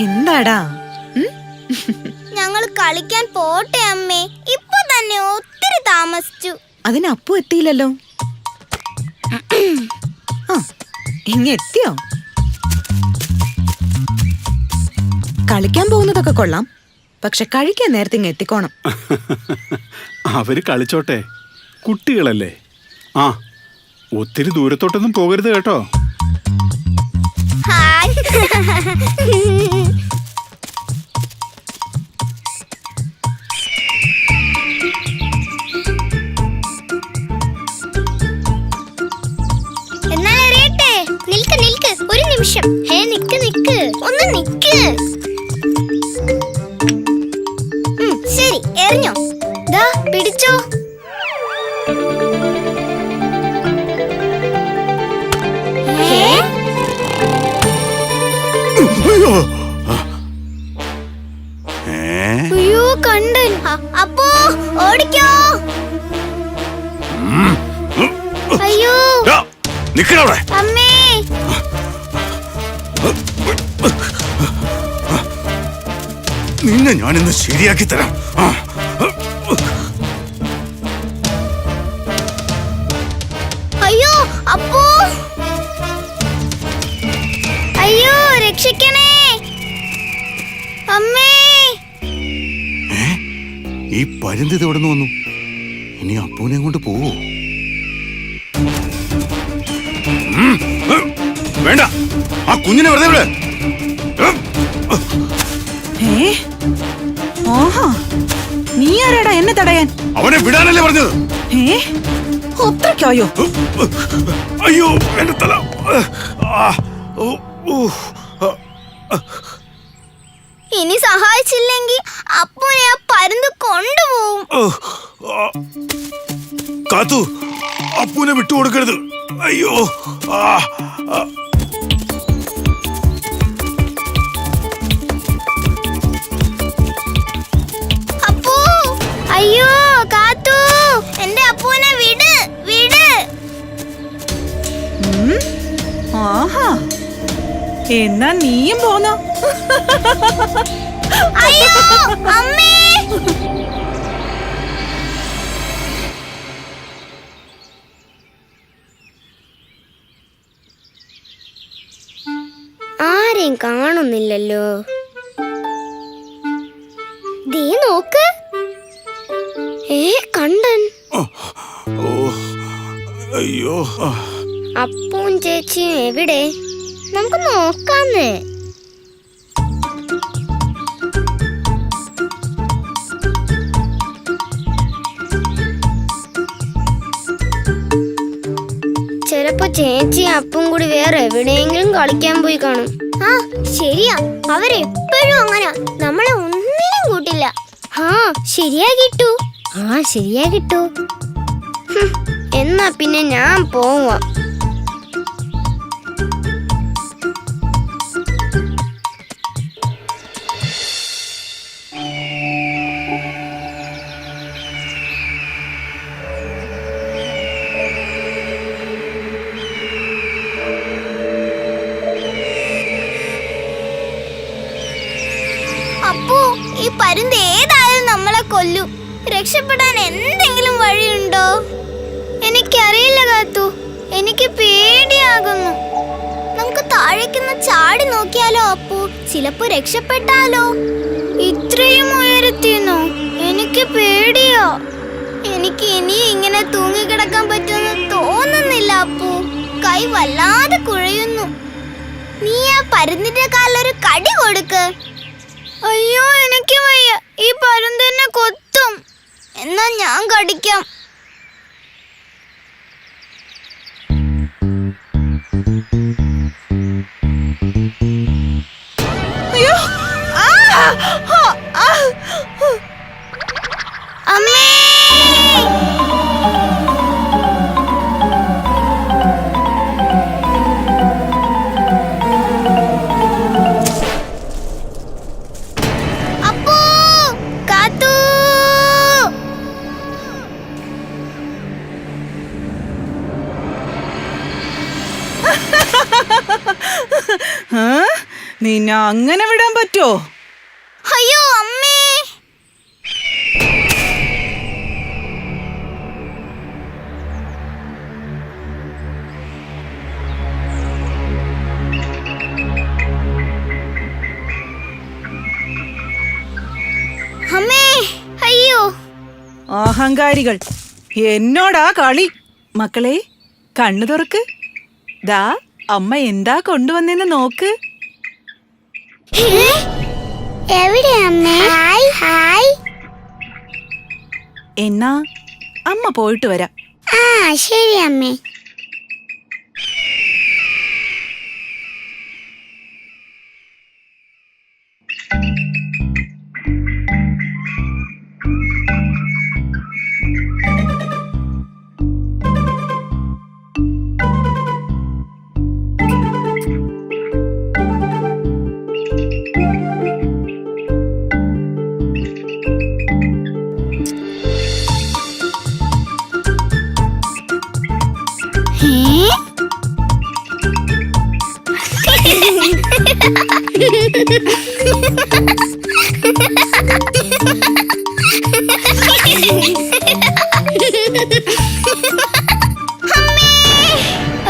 എന്താടാ? ഞങ്ങൾ കളിക്കാൻ പോട്ടെ അമ്മേ. ഇപ്പൊ തന്നെ ഒത്തിരി താമസിച്ചു. അതിന് അപ്പു എത്തിയില്ലല്ലോ. എത്തിയോ? കളിക്കാൻ പോകുന്നതൊക്കെ കൊള്ളാം, പക്ഷെ കഴിക്കാൻ നേരത്തെ ഇങ്ങ് എത്തിക്കോണം. അവര് കളിച്ചോട്ടെ, കുട്ടികളല്ലേ. ആ, ഒത്തിരി ദൂരത്തോട്ടൊന്നും പോകരുത് കേട്ടോ. ഒരു നിമിഷം. നിക്ക് ഒന്ന് നിക്ക്. ശരി, എറിഞ്ഞോ? ദാ പിടിച്ചോ. അയ്യോ കണ്ടൻ. അപ്പോ ഓടിക്കോ. അയ്യോ അമ്മേ. നിന്നെ ഞാനിന്ന് ശരിയാക്കി തരാം. അയ്യോ അപ്പോ, അയ്യോ രക്ഷിക്കണേ അമ്മേ. ഈ പരുന്ത് ഇത് എവിടെ നിന്ന് വന്നു? ഇനി അപ്പൂനെ കൊണ്ട് പോവോ? വേണ്ട, ആ കുഞ്ഞിനെ വെറുതെ വിട്. നീ ആരാടാ എന്നെ തടയാൻ? അവനെ വിടാനല്ലേ പറഞ്ഞത്? അത്രയ്ക്കായോ? അയ്യോ എന്റെ തല. ഇനി സഹായിച്ചില്ലെങ്കിൽ അപ്പൂനെ ആ പരുന്ത് കൊണ്ടുപോകും. കാത്തു, അപ്പൂനെ വിട്ടുകൊടുക്കരുത്. അയ്യോ. അപ്പൂ, അയ്യോ കാത്തു, എന്റെ അപ്പൂനെ വിട് വിട്. ആഹാ, എന്നാ നീയും പോന്നോ? അയ്യോ അമ്മേ. ആരെയും കാണുന്നില്ലല്ലോ. ദേ നോക്ക്. കണ്ടൻ. അയ്യോ. അപ്പൂൻ ചേച്ചിയും എവിടെ? നമുക്ക് നോക്കാന്ന്. ചിലപ്പോ ചേച്ചി അപ്പും കൂടി വേറെ എവിടെയെങ്കിലും കളിക്കാൻ പോയി കാണും. ആ ശരിയാ, അവരെപ്പോഴും അങ്ങനെ, നമ്മളെ ഒന്നിനും കൂട്ടില്ല. ശരിയാ കിട്ടൂ. എന്നാ പിന്നെ ഞാൻ പോവാ. അപ്പോ ഈ പരുന്ത് ഏതായാലും നമ്മളെ കൊല്ലും. രക്ഷപ്പെടാൻ എന്തെങ്കിലും വഴിയുണ്ടോ? എനിക്കറിയില്ല കാത്തു, എനിക്ക് പേടിയാകുന്നു. നമുക്ക് താഴേക്കൊന്ന് ചാടി നോക്കിയാലോ അപ്പു? ചിലപ്പോ രക്ഷപ്പെട്ടാലോ? ഇത്രയും ഉയരത്തിന്നോ? എനിക്ക് പേടിയോ. എനിക്ക് ഇനി ഇങ്ങനെ തൂങ്ങിക്കിടക്കാൻ പറ്റുമെന്ന് തോന്നുന്നില്ല അപ്പു. കൈ വല്ലാതെ കുഴയുന്നു. നീ ആ പരുന്തിന്റെ കാലൊരു കടി കൊടുക്ക്. അയ്യോ, എനിക്ക് വയ്യ. ഈ പരുന്തെന്നെ കൊത്തും. എന്നാ ഞാൻ കടിക്കാം. അയ്യോ, അമ്മേ! അപ്പൂ! കാത്തു! നിന്നെ അങ്ങനെ വിടാൻ പറ്റോ? അയ്യോ അമ്മേ! അമ്മേ! അയ്യോ! അഹങ്കാരികൾ, എന്നോടാ കളി. മക്കളെ, കണ്ണു തുറക്ക്. ദാ അമ്മ എന്താ കൊണ്ടുവന്നെന്ന് നോക്ക്. എവിടെ അമ്മേ? Hi hi. എന്നാ അമ്മ പോയിട്ട് വരാം. ആ ശരി അമ്മേ.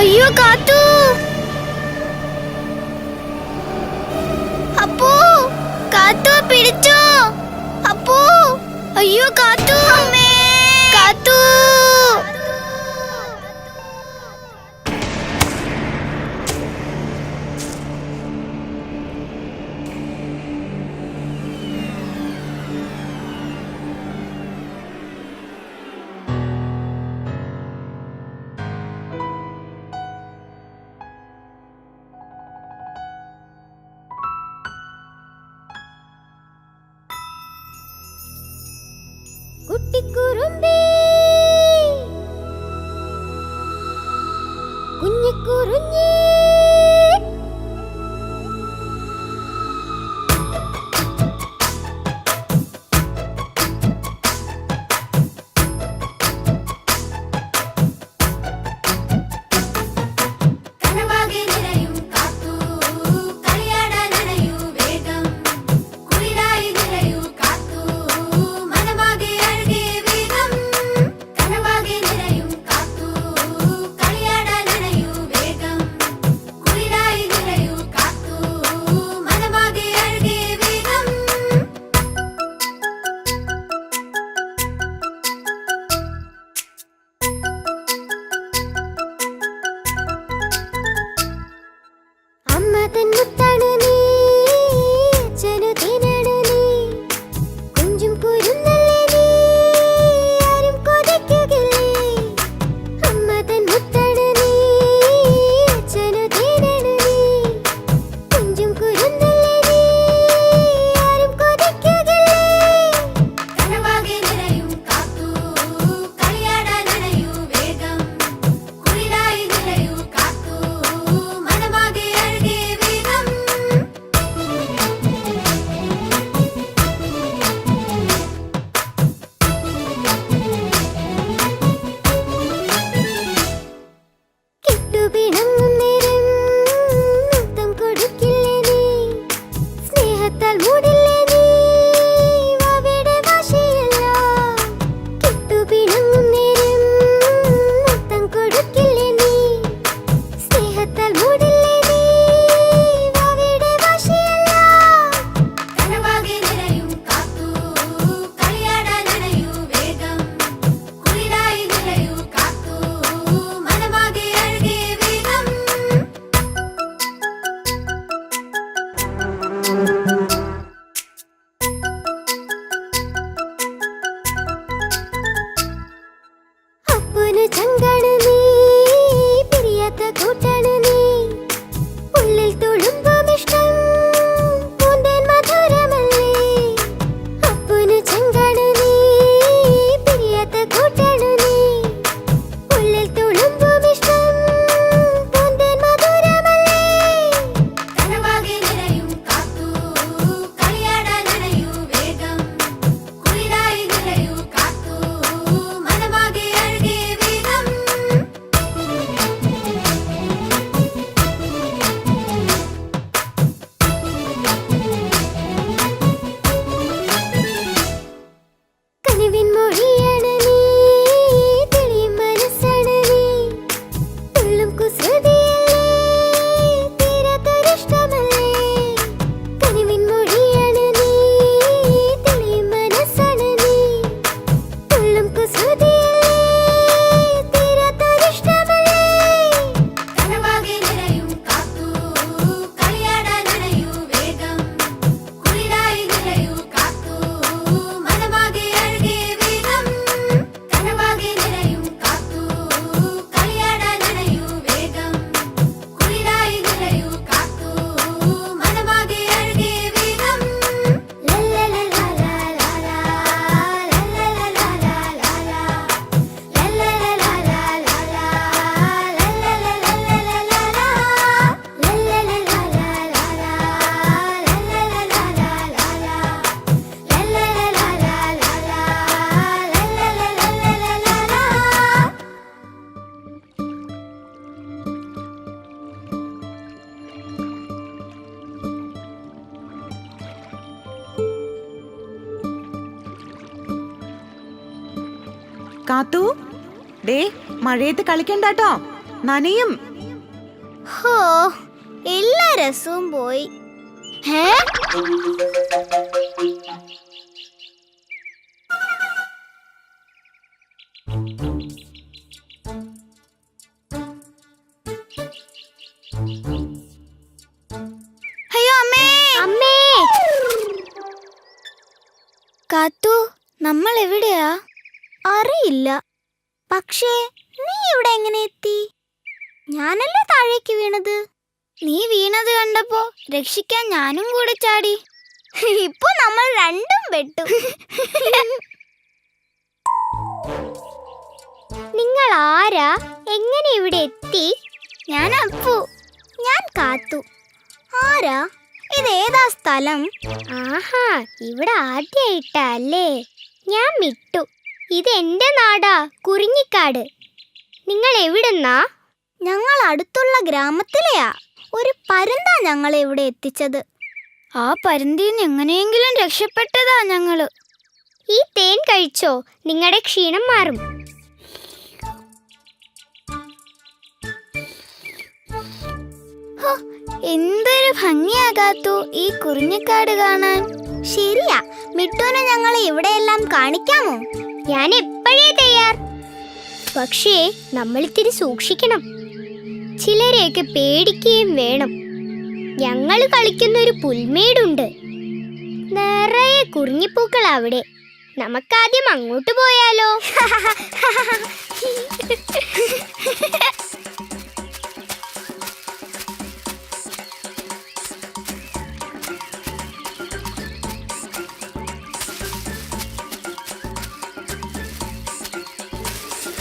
അയ്യോ കാത്തു! അപ്പൂ! കാത്തു പിടിച്ചോ! അപ്പൂ! അയ്യോ കാത്തു! കാത്തു! കുട്ടിക്കുറുമ്പി, കുഞ്ഞിക്കുറുഞ്ഞി, കനവാകെ നിറയും കാത്തു, കളിയാടാനണയൂ വേഗം, കുളിരായി നിറയൂ കാത്തു, മനമാകെ അഴകേ വേഗം, കനവാകെ നിറയും കാത്തു, കളിയാടാനണയൂ വേഗം, കുളിരായി നിറയൂ കാത്തു, മനമാകെ അഴകേ വേഗം. അമ്മ തൻ മുത്താണ് നീ, അച്ഛനു തേനാണ് നീ, കുഞ്ചും കുരുന്നല്ലേ നീ, ആരും കൊതിക്കുകില്ലേ. അമ്മ തൻ മുത്താണ് നീ, അച്ഛനു തേനാണ് നീ, കുഞ്ചും കുരുന്നല്ലേ നീ, ആരും കൊതിക്കുകില്ലേ. കനവാകെ നിറയും കാത്തു, കളിയാടാനണയൂ വേഗം, കുളിരായി നിറയൂ കാത്തു, മനമാകെ അഴകേ വേഗം. അപ്പന് ചങ്കാണ് നീ പിരിയാത്ത കൂട്ടാണ് നീ ഉള്ളിൽ തുളുമ്പും ഇഷ്ടം പൂന്തേൻ മധുരമല്ലേ അപ്പന് ചങ്കാണ് നീ പിരിയാത്ത കൂട്ടാണ് നീ ഉള്ളിൽ തുളുമ്പും ഇഷ്ടം പൂന്തേൻ മധുരമല്ലേ കനവാകെ നിറയും കാത്തു കളിയാടാൻ നിറയൂ വേഗം കുളിരായി നിറയൂ കാത്തു മനമാകെ അഴകേ വേഗം കനിവിൻ മൊഴിയാണ് നീ തെളിയും മനസ്സാണ് നീ തുള്ളും കുസൃതിയല്ലേ തീരാത്തൊരിഷ്ടമല്ലേ കനിവിൻ മൊഴിയാണ് നീ തെളിയും മനസ്സാണ് നീ തുള്ളും കുസൃതിയല്ലേ തീരാത്തൊരിഷ്ടമല്ലേ കനവാകെ നിറയും കാത്തു കളിയാടാൻ നിറയൂ വേഗം കുളിരായി നിറയൂ കാത്തു മനമാകെ അഴകേ വേഗം കനവാകെ നിറയും കാത്തു കളിയാടാൻ നിറയൂ വേഗം കുളിരായി നിറയൂ കാത്തു മനമാകെ അഴകേ വേഗം കാത്തു, ദേ മഴയത്ത് കളിക്കണ്ടാട്ടോ, നനയും. ഹോ, എല്ലാ രസവും പോയി. ഹേ, അയ്യോ അമ്മേ, അമ്മേ. കാത്തു, നമ്മൾ എവിടെയാ? അറിയില്ല. പക്ഷേ നീ ഇവിടെ എങ്ങനെ എത്തി? ഞാനല്ലേ താഴേക്ക് വീണത്. നീ വീണത് കണ്ടപ്പോ രക്ഷിക്കാൻ ഞാനും കൂടെ ചാടി. ഇപ്പൊ നമ്മൾ രണ്ടും പെട്ടു. നിങ്ങൾ ആരാ? എങ്ങനെ ഇവിടെ എത്തി? ഞാൻ അപ്പു. ഞാൻ കാത്തു. ആരാ? ഇതേതാ സ്ഥലം? ആഹാ, ഇവിടെ ആദ്യായിട്ടല്ലേ. ഞാൻ മിട്ടു. ഇത് എന്റെ നാടാ, കുറിഞ്ഞിക്കാട്. നിങ്ങൾ എവിടുന്നാ? ഞങ്ങൾ അടുത്തുള്ള ഗ്രാമത്തിലെയാ. ഒരു പരുന്താ ഞങ്ങളെ ഇവിടെ എത്തിച്ചത്. ആ പരുന്തിന്ന് എങ്ങനെയെങ്കിലും രക്ഷപ്പെട്ടതാ ഞങ്ങള്. ഈ തേൻ കഴിച്ചോ, നിങ്ങളുടെ ക്ഷീണം മാറും. എന്തൊരു ഭംഗിയാകാത്തു ഈ കുറിഞ്ഞിക്കാട് കാണാൻ. ശരിയാ, മിട്ടുവിനെ ഞങ്ങളെ ഇവിടെയെല്ലാം കാണിക്കാമോ? ഞാൻ എപ്പോഴേ തയ്യാർ. പക്ഷേ നമ്മളിത്തിരി സൂക്ഷിക്കണം. ചിലരെയൊക്കെ പേടിക്കുകയും വേണം. ഞങ്ങൾ കളിക്കുന്നൊരു പുൽമേടുണ്ട്, നിറയെ കുറിഞ്ഞിപ്പൂക്കൾ അവിടെ. നമുക്കാദ്യം അങ്ങോട്ട് പോയാലോ?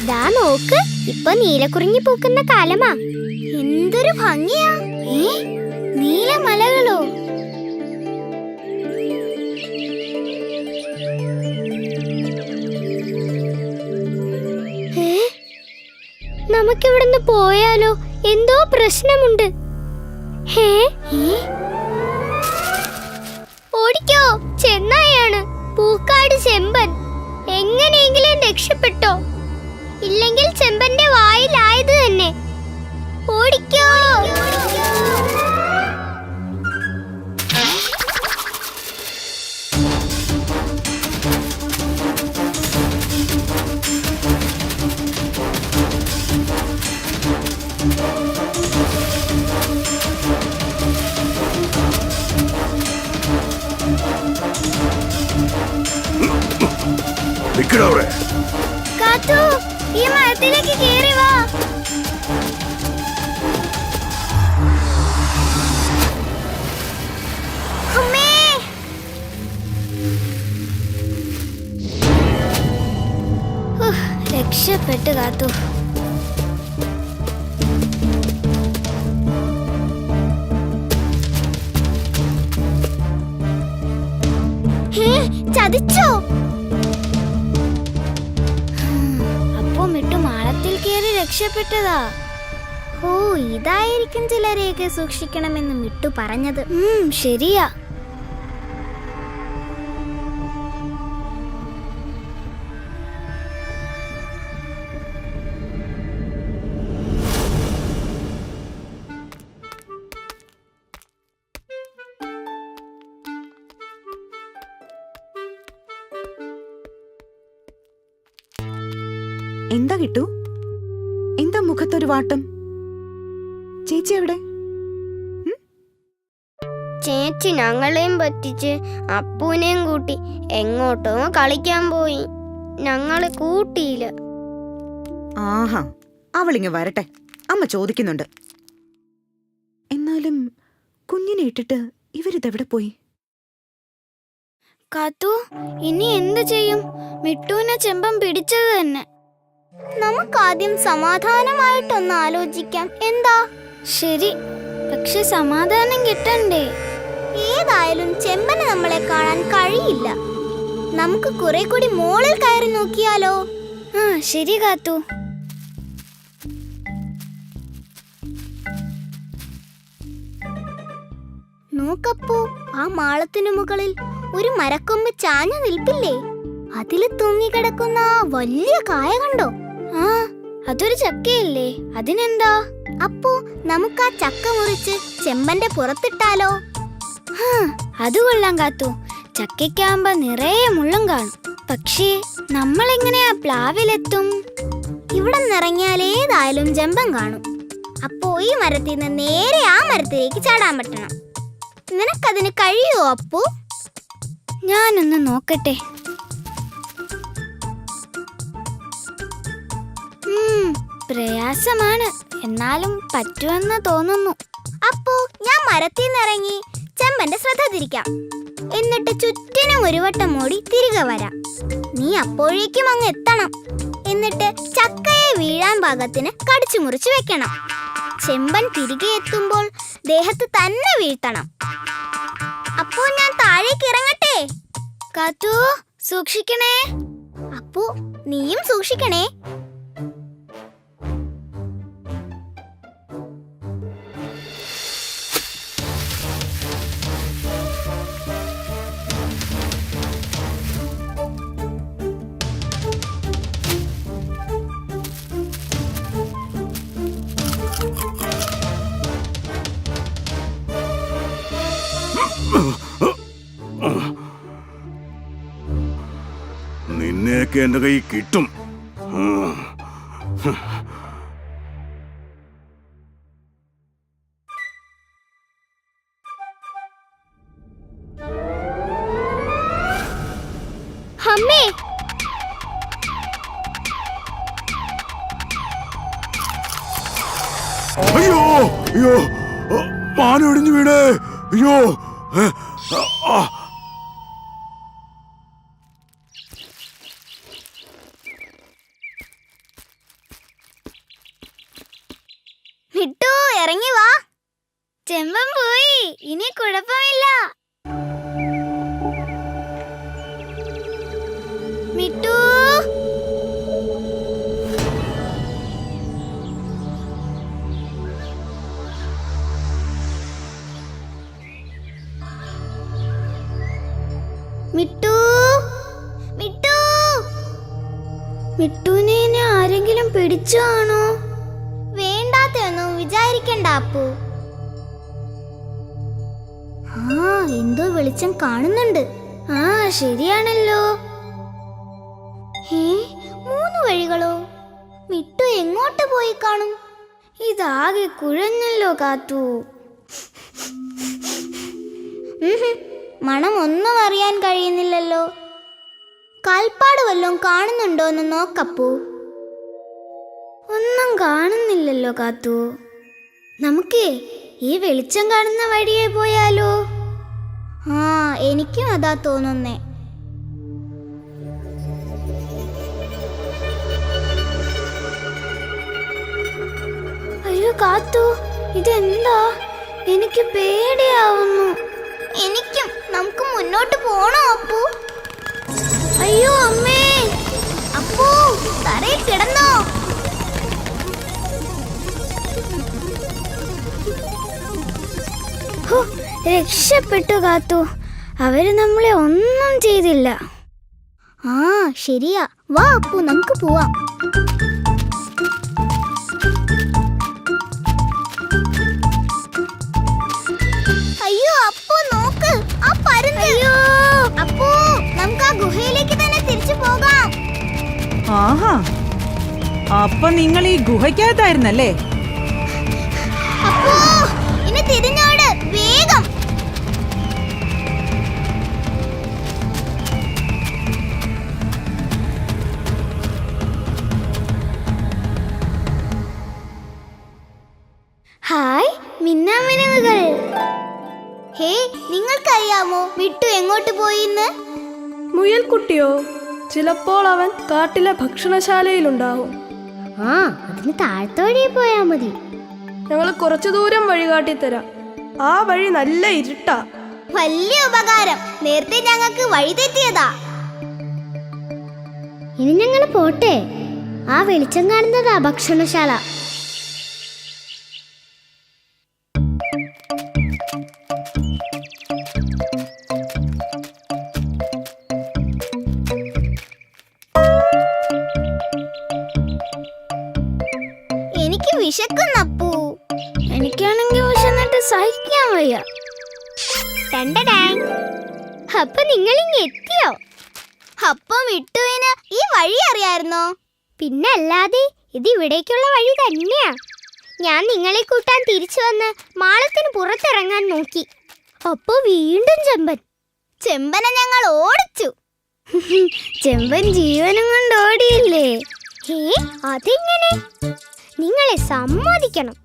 ദാ നോക്ക്, ഇപ്പൊ നീലക്കുറിഞ്ഞി പൂക്കുന്ന കാലമാ. എന്തൊരു ഭംഗിയാ! നീലമലകളോ? നമുക്കിവിടുന്ന് പോയാലോ? എന്തോ പ്രശ്നമുണ്ട്. ഓടിക്കോ, ചെന്നായാണ്. പൂക്കാട് ചെമ്പൻ. എങ്ങനെയെങ്കിലും രക്ഷപ്പെട്ടോ, ഇല്ലെങ്കിൽ ചെമ്പന്റെ വായിലായത് തന്നെ. ഓടിക്കോ. നിക്കടാ അവിടെ. കാത്തു, ഈ മരത്തിലേക്ക് കേറി വാ. അമ്മേ, രക്ഷപ്പെട്ടു കാത്തു. ചതിച്ചോ? അപ്പോ മിട്ടു മാളത്തിൽ കയറി രക്ഷപ്പെട്ടതാ. ഓ, ഇതായിരിക്കും ചിലരെയൊക്കെ സൂക്ഷിക്കണമെന്ന് മിട്ടു പറഞ്ഞത്. ശരിയാ. എന്താ കിട്ടു? എന്താ മുഖത്തൊരു വാട്ടം? ചേച്ചി എവിടെ? ചേച്ചി ഞങ്ങളെയും പറ്റിച്ച് അപ്പൂനെയും കൂട്ടി എങ്ങോട്ടോ കളിക്കാൻ പോയി. ഞങ്ങളെ കൂട്ടിയില്ല. ആഹാ, അവളിങ്ങ് വരട്ടെ, അമ്മ ചോദിക്കുന്നുണ്ട്. എന്നാലും കുഞ്ഞിനെ ഇട്ടിട്ട് ഇവരിതെവിടെ പോയി? കാത്തു, ഇനി എന്ത് ചെയ്യും? മിട്ടുവിനെ ചെമ്പം പിടിച്ചത് തന്നെ. നമുക്കാദ്യം സമാധാനമായിട്ടൊന്ന് ആലോചിക്കാം. എന്താ? ശരി, പക്ഷെ സമാധാനം കിട്ടണ്ടേ? ഏതായാലും ചെമ്പന് നമ്മളെ കാണാൻ കഴിയില്ല. നമുക്ക് കുറെ കൂടി മോളിൽ കയറി നോക്കിയാലോ? ആ, ശരി കാത്തു. നോക്കപ്പോ, ആ മാളത്തിനു മുകളിൽ ഒരു മരക്കൊമ്പ് ചാഞ്ഞു നിൽപ്പില്ലേ? അതില് തൂങ്ങിക്കിടക്കുന്ന വലിയ കായ കണ്ടോ? ആ, അതൊരു ചക്കയല്ലേ? അതിനെന്താ? അപ്പോ നമുക്ക് ആ ചക്ക മുറിച്ച് ചെമ്പന്റെ പുറത്തിട്ടാലോ? അത് കൊള്ളാം കാത്തു. ചക്കയ്ക്കാകുമ്പോ നിറയെ മുള്ളും കാണും. പക്ഷേ നമ്മളെങ്ങനെയാ പ്ലാവിലെത്തും? ഇവിടെ നിറങ്ങിയാൽ ഏതായാലും ചെമ്പൻ കാണും. അപ്പോ ഈ മരത്തിൽ നിന്ന് നേരെ ആ മരത്തിലേക്ക് ചാടാൻ പറ്റണം. നിനക്കതിന് കഴിയുമോ അപ്പു? ഞാനൊന്ന് നോക്കട്ടെ. പ്രയാസമാണ്, എന്നാലും പറ്റുമെന്ന് തോന്നുന്നു. അപ്പോ ഞാൻ മരത്തിൽ നിന്നിറങ്ങി ചെമ്പന്റെ ശ്രദ്ധ തിരിക്കാം. എന്നിട്ട് ചുറ്റിനും ഒരു വട്ടം ഓടി തിരികെ വരാം. നീ അപ്പോഴേക്കും അങ്ങ് എത്തണം. എന്നിട്ട് ചക്കയെ വീഴാൻ പാകത്തിന് കടിച്ചു മുറിച്ച് വെക്കണം. ചെമ്പൻ തിരികെ എത്തുമ്പോൾ ദേഹത്ത് തന്നെ വീഴ്ത്തണം. അപ്പോ ഞാൻ താഴേക്ക് ഇറങ്ങട്ടെ? കാത്തു, സൂക്ഷിക്കണേ. അപ്പോ നീയും സൂക്ഷിക്കണേ. നിന്നെയൊക്കെ എന്റെ കൈ കിട്ടും. അമ്മേ, അയ്യോ അയ്യോ, മാന ഒടിഞ്ഞു വീണേ. അയ്യോ, മിട്ടു, ഇറങ്ങി വാ. ചെമ്പൻ പോയി, ഇനി കുഴപ്പമില്ല. മിട്ടു, മിട്ടു, മിട്ടു. മിട്ടുവിനെ ആരെങ്കിലും പിടിച്ചാണോ? വേണ്ടാത്തൊന്നും വിചാരിക്കണ്ട അപ്പു. ആ, എന്തോ വെളിച്ചം കാണുന്നുണ്ട്. ആ, ശരിയാണല്ലോ. 3 വഴികളോ? മിട്ടു എങ്ങോട്ട് പോയി കാണും? ഇതാകെ കുഴഞ്ഞല്ലോ കാത്തു. മണം ഒന്നും അറിയാൻ കഴിയുന്നില്ലല്ലോ. കാൽപ്പാട് വല്ലതും കാണുന്നുണ്ടോന്ന് നോക്കപ്പൂ. ഒന്നും കാണുന്നില്ലല്ലോ കാത്തു. നമുക്ക് ഈ വെളിച്ചം കാണുന്ന വഴിയെ പോയാലോ? ആ, എനിക്കും അതാ തോന്നുന്നേ. അയ്യോ കാത്തു, ഇതെന്താ? എനിക്ക് പേടിയാവുന്നു. എനിക്കും. നമുക്ക് മുന്നോട്ട് പോണോ അപ്പു? അയ്യോ അമ്മേ, അപ്പു തറയിൽ കിടന്നോ? രക്ഷപ്പെട്ടു കാത്തു. അവര് നമ്മളെ ഒന്നും ചെയ്തില്ല. ആ ശരിയാ, വാ അപ്പു നമുക്ക് പോവാം. അയ്യോ അപ്പു നോക്ക്, ആ പരുന്ത്. അയ്യോ അപ്പു, നമുക്ക് ആ ഗുഹയിലേക്ക് തന്നെ തിരിച്ചു പോകാം. ആഹാ, അപ്പൊ നിങ്ങൾ ഈ ഗുഹയ്ക്കകത്തായിരുന്നല്ലേ? അപ്പു ഇനി തിരിഞ്ഞോട് വേഗം. ഹായ് മിന്നാമിനുകൾ. ഹേ, നിങ്ങൾക്കറിയാമോ മിട്ടു എങ്ങോട്ട് പോയിന്ന്? മുയൽക്കുട്ടിയോ? ചിലപ്പോൾ അവൻ കാട്ടിലെ ഭക്ഷണശാലയിലുണ്ടാവും. ആ, അതിന് താഴത്തോടെ പോയാ മതി. ഞങ്ങൾ കുറച്ചു ദൂരം വഴി കാട്ടിത്തരാം. ആ വഴി നല്ല ഇരുട്ടാ. വലിയ ഉപകാരം. നേരത്തെ ഞങ്ങൾക്ക് വഴി തെറ്റിയതാ. ഇനി ഞങ്ങൾ പോട്ടെ. ആ വെളിച്ചം കാണുന്നതാ ഭക്ഷണശാല. എനിക്ക് വിശക്കുന്നപ്പൂ. എനിക്കാണെങ്കിൽ വിശന്നിട്ട് സഹിക്കാൻ വയ്യ. അപ്പൊ നിങ്ങൾ ഇങ്ങ് എത്തിയോ? അപ്പം വിട്ടുവിന് ഈ വഴി അറിയായിരുന്നോ? പിന്നല്ലാതെ ഇത് ഇവിടേക്കുള്ള വഴി തന്നെയാ. ഞാൻ നിങ്ങളെ കൂട്ടാൻ തിരിച്ചു വന്ന് മാളത്തിന് പുറത്തിറങ്ങാൻ നോക്കി. അപ്പൊ വീണ്ടും ചെമ്പനെ ഞങ്ങൾ ഓടിച്ചു. ചെമ്പൻ ജീവനും കൊണ്ട് ഓടിയില്ലേ? അതെങ്ങനെ? നിങ്ങളെ സമ്മതിക്കണം.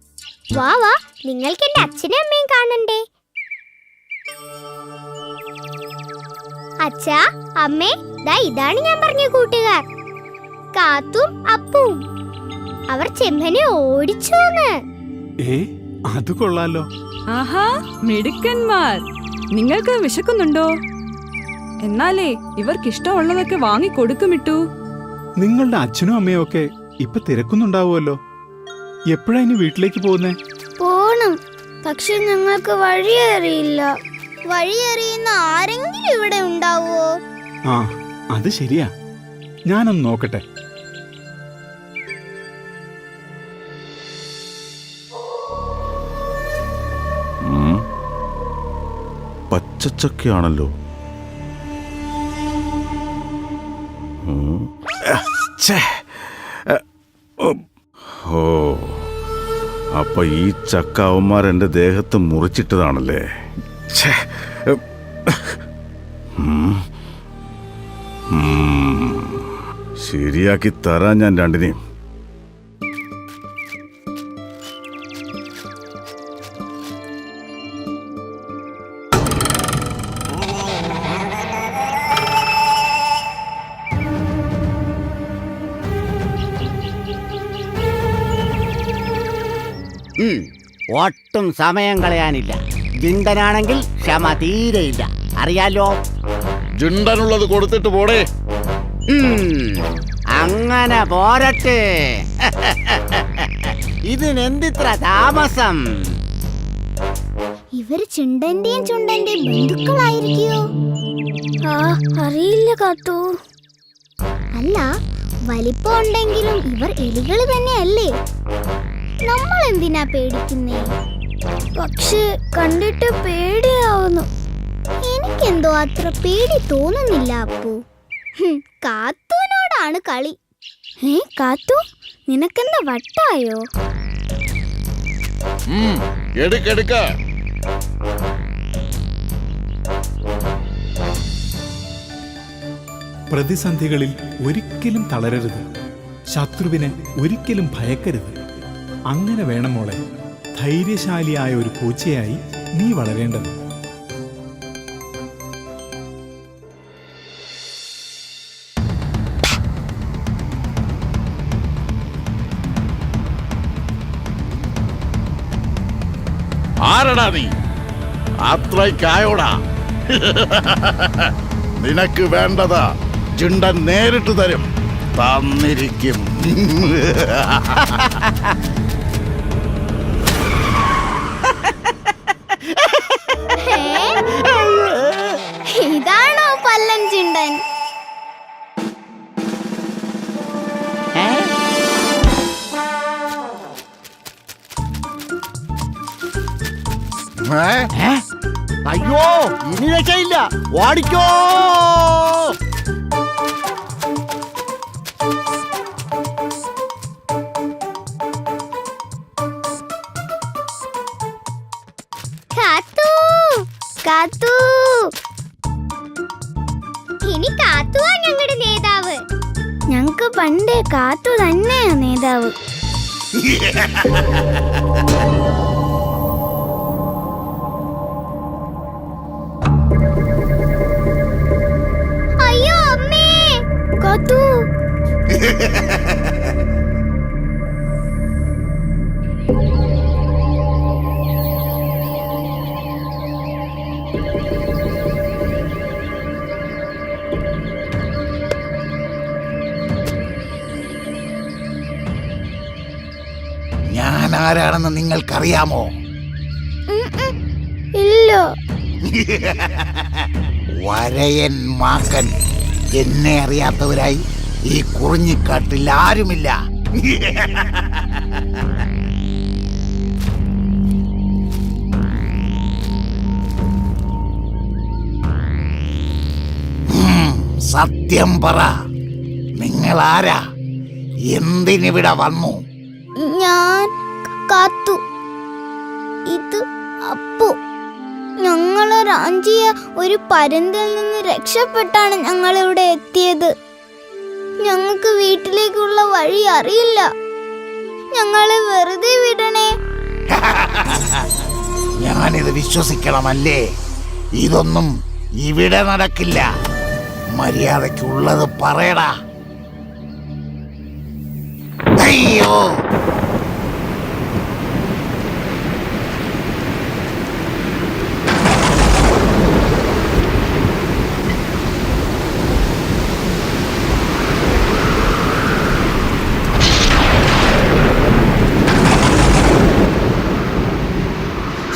വാ വാ, നിങ്ങൾക്ക് എന്റെ അച്ഛനും അമ്മയും കാണണ്ടേ? അച്ഛാ, അമ്മേ, ദാ ഇതാണ് ഞാൻ പറഞ്ഞ കൂട്ടുകാർ, കാത്തും അപ്പും. അവർ ചെമ്പനെ ഓടിച്ചോന്ന്. അത് കൊള്ളാലോ. ആഹാ, മിടുക്കന്മാർ. നിങ്ങൾക്ക് വിശക്കുന്നുണ്ടോ? എന്നാലേ ഇവർക്കിഷ്ടമുള്ളതൊക്കെ വാങ്ങിക്കൊടുക്കുമിട്ടു. നിങ്ങളുടെ അച്ഛനും അമ്മയും ഒക്കെ ഇപ്പൊ തിരക്കുന്നുണ്ടാവുമല്ലോ. എപ്പോഴാ ഇനി വീട്ടിലേക്ക് പോകുന്നേ? പോണം, പക്ഷെ ഞങ്ങൾക്ക് വഴിയറിയില്ല. വഴിയറിയുന്ന ആരെങ്കിലും ഇവിടെ ഉണ്ടാവോ? ആ, അത് ശരിയാ. ഞാനൊന്ന് നോക്കട്ടെ. പച്ചച്ചക്കയാണല്ലോ. ഓ, അപ്പൊ ഈ ചക്ക അവന്മാർ എന്റെ ദേഹത്ത് മുറിച്ചിട്ടതാണല്ലേ. ശരിയാക്കി തരാൻ ഞാൻ രണ്ടിനെയും. ഒട്ടും സമയം കളയാനില്ല. ജിണ്ടനാണെങ്കിൽ ക്ഷമ തീരെയില്ല, അറിയാലോ. ജിണ്ടനുള്ളത് കൊടുത്തിട്ട് പോടേ. അങ്ങനെ പോരട്ടെ. ഇതിനെന്തിത്ര താമസം? ഇവര് ചുണ്ടന്റെയും ചുണ്ടന്റെയും ബന്ധുക്കളായിരിക്കോ? അറിയില്ല കാത്തു. അല്ല, വലിപ്പം ഉണ്ടെങ്കിലും ഇവർ എലികൾ തന്നെയല്ലേ. നമ്മൾ എന്തിനാ പേടിക്കുന്നേ? പക്ഷെ കണ്ടിട്ട് പേടിയാവുന്നു. എനിക്കെന്തോ അത്ര പേടി തോന്നുന്നില്ല അപ്പു. കാത്തുവിനോടാണ് കളി. കാത്തു, നിനക്കെന്താ വട്ടായോ? എടുക്ക. പ്രതിസന്ധികളിൽ ഒരിക്കലും തളരരുത്. ശത്രുവിനെ ഒരിക്കലും ഭയക്കരുത്. അങ്ങനെ വേണം മോളെ ധൈര്യശാലിയായ ഒരു പൂച്ചയായി നീ വളരേണ്ടത്. ആരടാ നീ? അത്രയ്ക്കായോടാ? നിനക്ക് വേണ്ടത് ചിണ്ടൻ നേരിട്ട് തരും. തന്നിരിക്കും. ഇതാണോ പല്ലൻ ചിണ്ടൻ? അയ്യോ, ഇനി രക്ഷയില്ല. ഓടിക്കോ. കാത്തു, കാത്തു. ഇനി കാത്തുവാ ഞങ്ങളുടെ നേതാവ്. ഞങ്ങക്ക് പണ്ടേ കാത്തു തന്നെയാ നേതാവ്. അയ്യോ അമ്മേ, കാത്തു. ഞാൻ ആരാണെന്ന് നിങ്ങൾക്കറിയാമോ? ഇല്ല. വരയൻ മാക്കൻ. എന്നെ അറിയാത്തവരായി ഈ കുറിഞ്ഞിക്കാട്ടിൽ ആരുമില്ല. സത്യം പറ, നിങ്ങൾ ആരാ? എന്തിനിവിടെ വന്നു? ഞാൻ കാത്തു. ഇത് അപ്പു. ഞങ്ങളെ റാഞ്ചിയ ഒരു പരുന്തിൽ നിന്ന് രക്ഷപ്പെട്ടാണ് ഞങ്ങൾ ഇവിടെ എത്തിയത്. ഞങ്ങൾക്ക് വീട്ടിലേക്കുള്ള വഴി അറിയില്ല. ഞങ്ങളെ വെറുതെ വിടണേ. ഞാനിത് വിശ്വസിക്കണമല്ലേ? ഇതൊന്നും ഇവിടെ നടക്കില്ല. മര്യാദയ്ക്കുള്ളത് പറയടാ. അയ്യോ,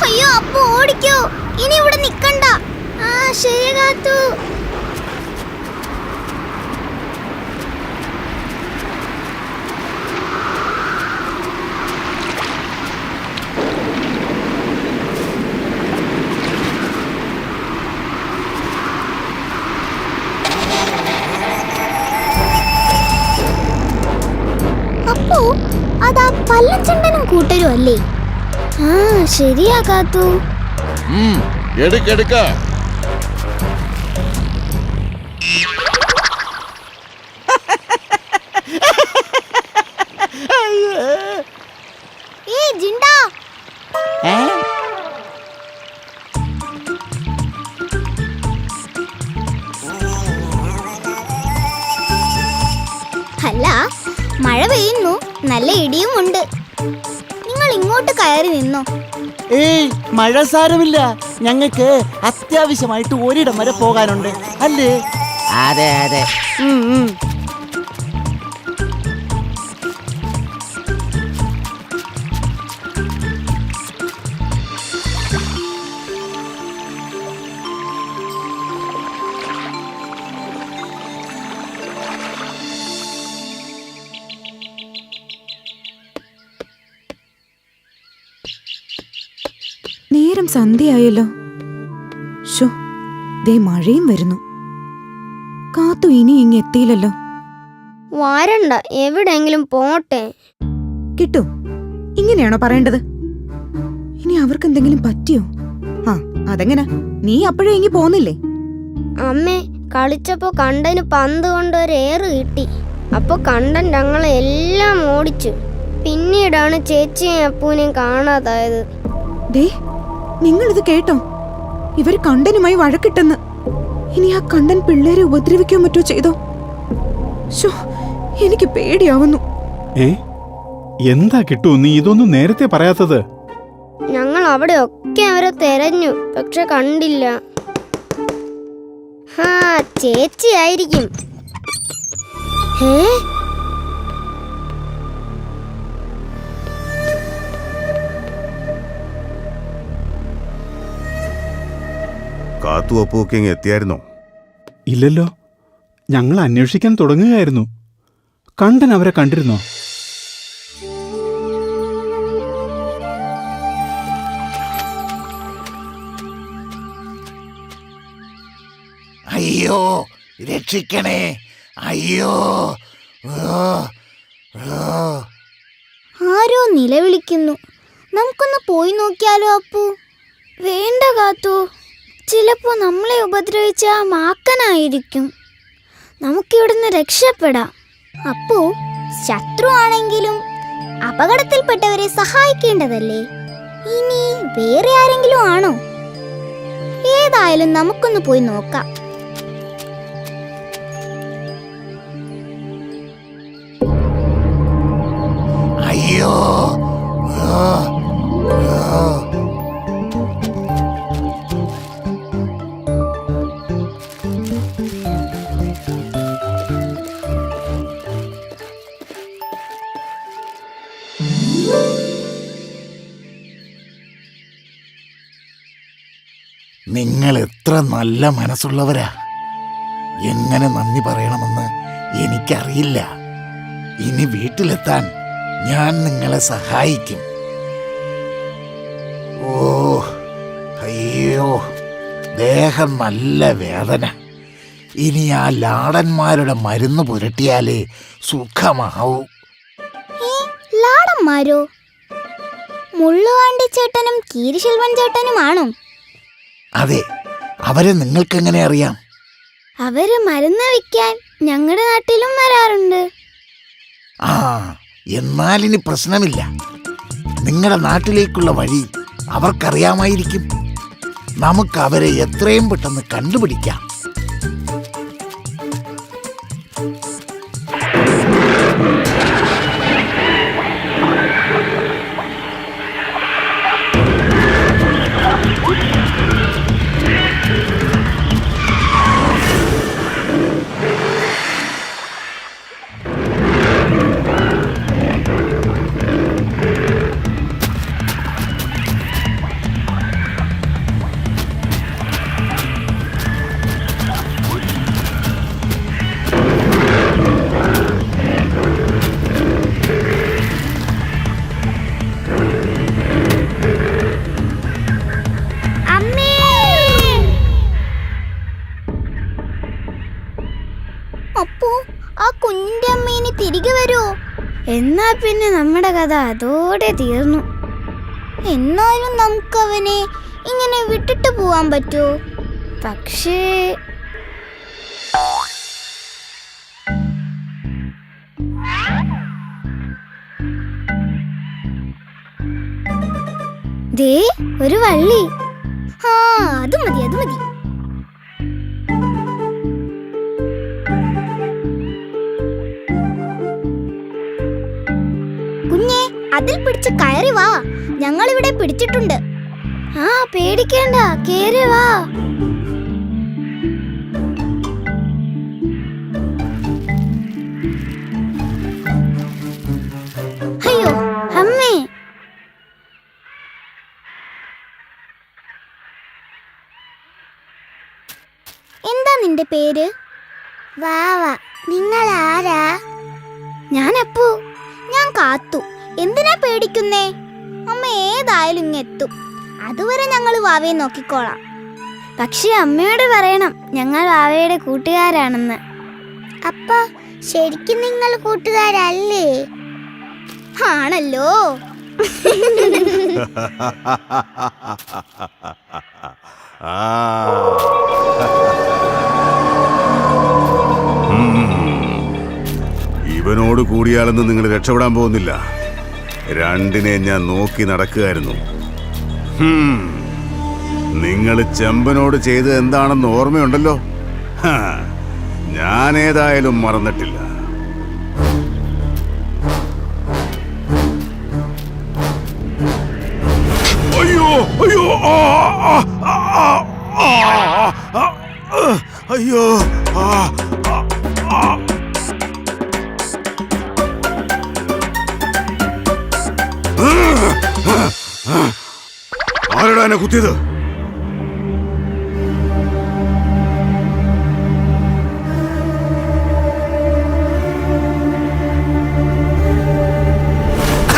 അയ്യോ അപ്പു, ഓടിക്കോ. ഇനി ഇവിടെ നിക്കണ്ട. ആ ശരി കാത്തു. അപ്പോ അതാ പല്ലച്ചണ്ടനും കൂട്ടരും അല്ലേ? ആ ശരിയാ കാത്തു. എടുക്കെടുക്ക. ജിണ്ടാ. അല്ല, മഴ പെയ്യുന്നു, നല്ല ഇടിയും ഉണ്ട്. നിങ്ങൾ ഇങ്ങോട്ട് കയറി നിന്നോ. ഏയ്, മഴ സാരമില്ല. ഞങ്ങൾക്ക് അത്യാവശ്യമായിട്ട് ഒരിടം വരെ പോകാനുണ്ട് അല്ലേ? അതെ അതെ. നേരം സന്ധ്യയായല്ലോ. ശോ, ദേ മഴയും വരുന്നു. കാത്തു ഇനി ഇങ്ങെത്തിയില്ലല്ലോ. വാരണ്ട, എവിടെയെങ്കിലും പോട്ടെ. കിട്ടും, ഇങ്ങനെയാണോ പറയേണ്ടത്? ഇനി അവർക്ക് എന്തെങ്കിലും പറ്റിയോ? ആ, അതെങ്ങനെ? നീ അപ്പോഴേ ഇങ്ങി പോന്നില്ലേ? അമ്മേ, കളിച്ചപ്പോ കണ്ടന് പന്ത് കൊണ്ട് ഒരു ഏറ് കിട്ടി. അപ്പൊ കണ്ടൻ ഞങ്ങളെ എല്ലാം ഓടിച്ചു. പിന്നീടാണ് ചേച്ചിയും അപ്പൂനെയും കാണാതായത്. ദേ, നിങ്ങളിത് കേട്ടോ? ഇവര് കണ്ടനുമായി വഴക്കിട്ടെന്ന്. ഇനി ആ കണ്ടൻ പിള്ളേരെ ഉപദ്രവിക്കാൻ പറ്റോ ചെയ്തോ? ശോ, എനിക്ക് പേടിയാവുന്നു. എന്താ കിട്ടു, നീ ഇതൊന്നും നേരത്തെ പറയാത്തത്? ഞങ്ങൾ അവിടെ ഒക്കെ അവരെ തെരഞ്ഞു, പക്ഷെ കണ്ടില്ല. ചേച്ചി ആയിരിക്കും. കാത്തു അപ്പുവൊക്കെ ഇങ്ങ് എത്തിയായിരുന്നോ? ഇല്ലല്ലോ, ഞങ്ങൾ അന്വേഷിക്കാൻ തുടങ്ങുകയായിരുന്നു. കണ്ടൻ അവരെ കണ്ടിരുന്നോ? അയ്യോ രക്ഷിക്കണേ, അയ്യോ. ആരോ നിലവിളിക്കുന്നു. നമുക്കൊന്ന് പോയി നോക്കിയാലോ അപ്പു? വേണ്ട കാത്തു, ചിലപ്പോ നമ്മളെ ഉപദ്രവിച്ച ആ മാക്കനായിരിക്കും. നമുക്കിവിടുന്ന് രക്ഷപ്പെടാം. അപ്പു, ശത്രു ആണെങ്കിലും അപകടത്തിൽപ്പെട്ടവരെ സഹായിക്കേണ്ടതല്ലേ? ഇനി വേറെ ആരെങ്കിലും ആണോ? ഏതായാലും നമുക്കൊന്ന് പോയി നോക്കാം. അയ്യോ. നിങ്ങൾ എത്ര നല്ല മനസ്സുള്ളവരാ. എങ്ങനെ നന്ദി പറയണമെന്ന് എനിക്കറിയില്ല. ഇനി വീട്ടിലെത്താൻ ഞാൻ നിങ്ങളെ സഹായിക്കും. ഓ, അയ്യോ, ദേഹം നല്ല വേദന. ഇനി ആ ലാടന്മാരുടെ മരുന്ന് പുരട്ടിയാലേ സുഖമാവൂ. ലാടന്മാരോ? മുള്ളുവാണ്ടി ചേട്ടനും കീരിശെൽവൻ ചേട്ടനുമാണോ? അതെ, അവരെ നിങ്ങൾക്കെങ്ങനെ അറിയാം? അവര് മരുന്ന് വിൽക്കാൻ ഞങ്ങളുടെ നാട്ടിലും വരാറുണ്ട്. ആ, എന്നാലിനി പ്രശ്നമില്ല. നിങ്ങളുടെ നാട്ടിലേക്കുള്ള വഴി അവർക്കറിയാമായിരിക്കും. നമുക്ക് അവരെ എത്രയും പെട്ടെന്ന് കണ്ടുപിടിക്കാം. അപ്പോ ആ കുഞ്ഞിന്റെ അമ്മേനെ തിരികെ വരുമോ? എന്നാ പിന്നെ നമ്മുടെ കഥ അതോടെ തീർന്നു. എന്നാലും നമുക്കവനെ ഇങ്ങനെ വിട്ടിട്ട് പോവാൻ പറ്റുമോ? പക്ഷേ ദേ, ഒരു വള്ളി. അത് മതി, അത് മതി. കുഞ്ഞെ, അതിൽ പിടിച്ച് കയറി വാ. ഞങ്ങളിവിടെ പിടിച്ചിട്ടുണ്ട്. പേടിക്കേണ്ട, കേറി വാ. അയ്യോ അമ്മേ. എന്താ നിന്റെ പേര്? വാവ. നിങ്ങൾ ആരാ? ഞാൻ അപ്പു. ഞാൻ കാത്തു. എന്തിനാ പേടിക്കുന്നേ? അമ്മ ഏതായാലും ഇങ്ങെത്തും. അതുവരെ ഞങ്ങൾ വാവയെ നോക്കിക്കോളാം. പക്ഷെ അമ്മയോട് പറയണം ഞങ്ങൾ വാവയുടെ കൂട്ടുകാരാണെന്ന്. അപ്പ ശരിക്കും നിങ്ങൾ കൂട്ടുകാരല്ലേ? ആണല്ലോ. ആ ചെമ്പനോട് കൂടിയാലൊന്നും നിങ്ങൾ രക്ഷപ്പെടാൻ പോകുന്നില്ല. രണ്ടിനെ ഞാൻ നോക്കി നടക്കുകയായിരുന്നു. നിങ്ങൾ ചെമ്പനോട് ചെയ്തത് എന്താണെന്ന് ഓർമ്മയുണ്ടല്ലോ. ഞാനേതായാലും മറന്നിട്ടില്ല. അയ്യോ അയ്യോ അയ്യോ ആരടാ എന്നെ കുത്തിയത്?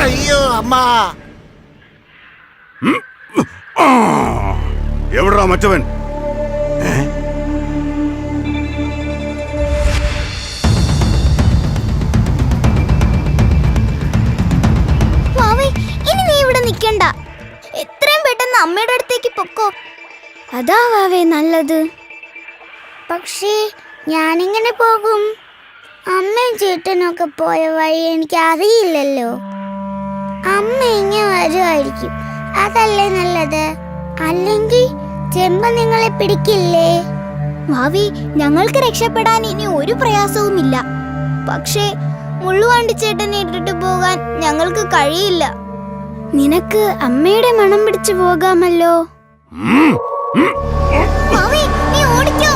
അയ്യോ അമ്മ. എവിടാ മറ്റവൻ? വാവേ, ഇനി നീ ഇവിടെ നിൽക്കണ്ട. എത്രയും പെട്ടെന്ന് അമ്മയുടെ അടുത്തേക്ക് പൊക്കോ. അതാ വാവേ നല്ലത്. പക്ഷേ ഞാനിങ്ങനെ പോകും? അമ്മയും ചേട്ടനൊക്കെ പോയ വഴി എനിക്ക് അറിയില്ലല്ലോ. അമ്മ ഇങ്ങനെ വരുമായിരിക്കും, അതല്ലേ നല്ലത്. അല്ലെങ്കിൽ ചെമ്പ നിങ്ങളെ പിടിക്കില്ലേ? ഭാവി, ഞങ്ങൾക്ക് രക്ഷപ്പെടാൻ ഇനി ഒരു പ്രയാസവുമില്ല. പക്ഷേ മുള്ളുവാണ്ടി ചേട്ടനെ ഇട്ടിട്ട് പോകാൻ ഞങ്ങൾക്ക് കഴിയില്ല. നിനക്ക് അമ്മയുടെ മണം പിടിച്ചു പോകാമല്ലോ. ഭാവി, നീ ഓടിക്കോ.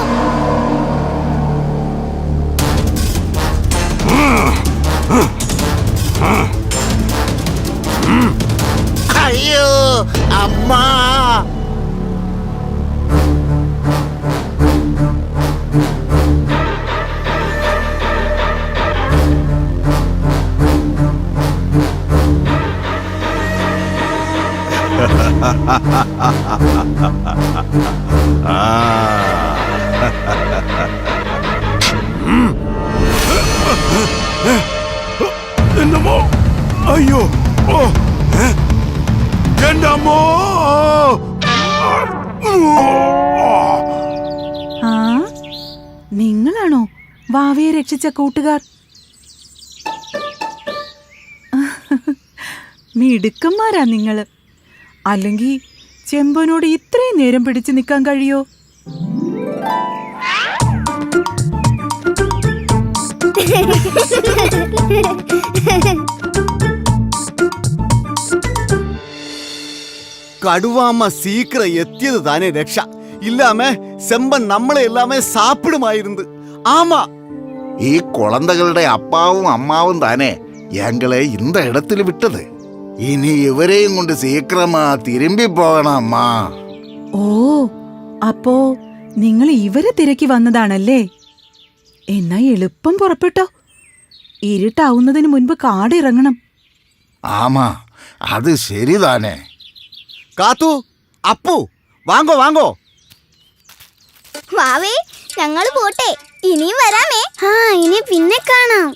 അയ്യോ അമ്മ. എന്നമ്മോ, അയ്യോ, ഓ, എന്റെ അമ്മോ. ആ, നിങ്ങളാണോ വാവയെ രക്ഷിച്ച കൂട്ടുകാർ? മിടുക്കന്മാരാ നിങ്ങള്. അല്ലെങ്കിൽ ചെമ്പനോട് ഇത്രയും നേരം പിടിച്ചു നിൽക്കാൻ കഴിയോ? கடுவாம சீக்கிரம் எத்தியது தானே ரக்ஷா. இல்லாம செம்பன் நம்மளை எல்லாமே சாப்பிடுமாயிருந்து. ஆமா, ഈ കുളന്തകളുടെ അപ്പാവും അമ്മാവും താനേ ഞങ്ങളെ இந்த இடத்துல വിട്ടത്. ഇനി ഇവരെയും കൊണ്ട് സീക്രമാ തിരുമ്പി പോകണം അമ്മ. ഓ, അപ്പോ നിങ്ങൾ ഇവരെ തിരക്കി വന്നതാണല്ലേ? എന്നാ എളുപ്പം പുറപ്പെട്ടോ. ഇരുട്ടാവുന്നതിന് മുൻപ് കാടിറങ്ങണം. ആമാ, അത് ശരിതാനേ. കാത്തു, അപ്പു, വാങ്ങോ വാങ്ങോ. വാവേ, ഞങ്ങൾ പോട്ടെ. ഇനിയും വരാമേ. ഇനി പിന്നെ കാണാം.